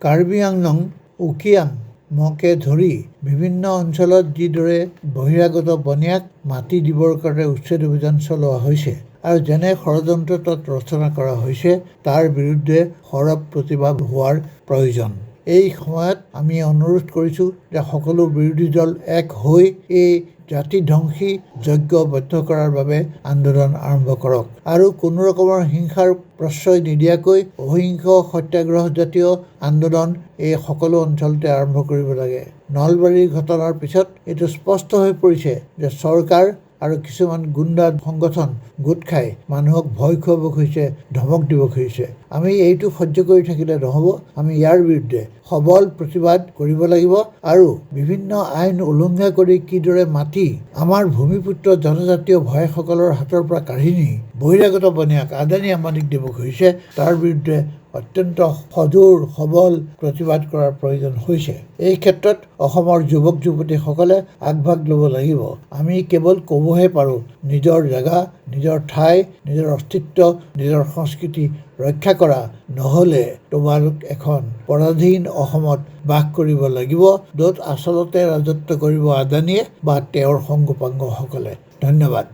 কাৰ্বি আংলং, উকিয়ামকে ধৰি বিভিন্ন অঞ্চলত যিদৰে বহিৰাগত বনীয়াক মাটি দিবৰ কাৰণে উচ্ছেদ অভিযান চলোৱা হৈছে আৰু যেনে ষড়যন্ত্ৰ তাত ৰচনা কৰা হৈছে তাৰ বিৰুদ্ধে সৰব প্ৰতিবাদ হোৱাৰ প্ৰয়োজন। এই সময়ত আমি অনুৰোধ কৰিছোঁ যে সকলো বিৰোধী দল এক হৈ এই জাতি ধ্বংসী যজ্ঞ বদ্ধ কৰাৰ বাবে আন্দোলন আৰম্ভ কৰক আৰু কোনো ৰকমৰ হিংসাৰ প্ৰশ্ৰয় নিদিয়াকৈ অহিংস সত্যাগ্ৰহ জাতীয় আন্দোলন এই সকলো অঞ্চলতে আৰম্ভ কৰিব লাগে। নলবাৰীৰ ঘটনাৰ পিছত এইটো স্পষ্ট হৈ পৰিছে যে চৰকাৰ আৰু কিছুমান গুণ্ডা সংগঠন গোট খাই মানুহক ভয় খুৱাব খুজিছে, ধমক দিব খুজিছে। আমি এইটো সহ্য কৰি থাকিলে নহ'ব। আমি ইয়াৰ বিৰুদ্ধে সবল প্ৰতিবাদ কৰিব লাগিব আৰু বিভিন্ন আইন উলংঘা কৰি কিদৰে মাটি আমাৰ ভূমিপুত্ৰ জনজাতীয় ভাইসকলৰ হাতৰ পৰা কাঢ়ি নি বহিৰাগত বনীয়াক আদানী আম্বানীক দিব খুজিছে তাৰ বিৰুদ্ধে অত্যন্ত সজোৰ সবল প্ৰতিবাদ কৰাৰ প্ৰয়োজন হৈছে। এই ক্ষেত্ৰত অসমৰ যুৱক যুৱতীসকলে আগভাগ ল'ব লাগিব। আমি কেৱল ক'বহে পাৰোঁ নিজৰ জেগা, নিজৰ ঠাই, নিজৰ অস্তিত্ব, নিজৰ সংস্কৃতি ৰক্ষা কৰা, নহ'লে তোমালোক এখন পৰাধীন অসমত বাস কৰিব লাগিব, য'ত আচলতে ৰাজত্ব কৰিব আদানীয়ে বা তেওঁৰ সংগোপাংগসকলে। ধন্যবাদ।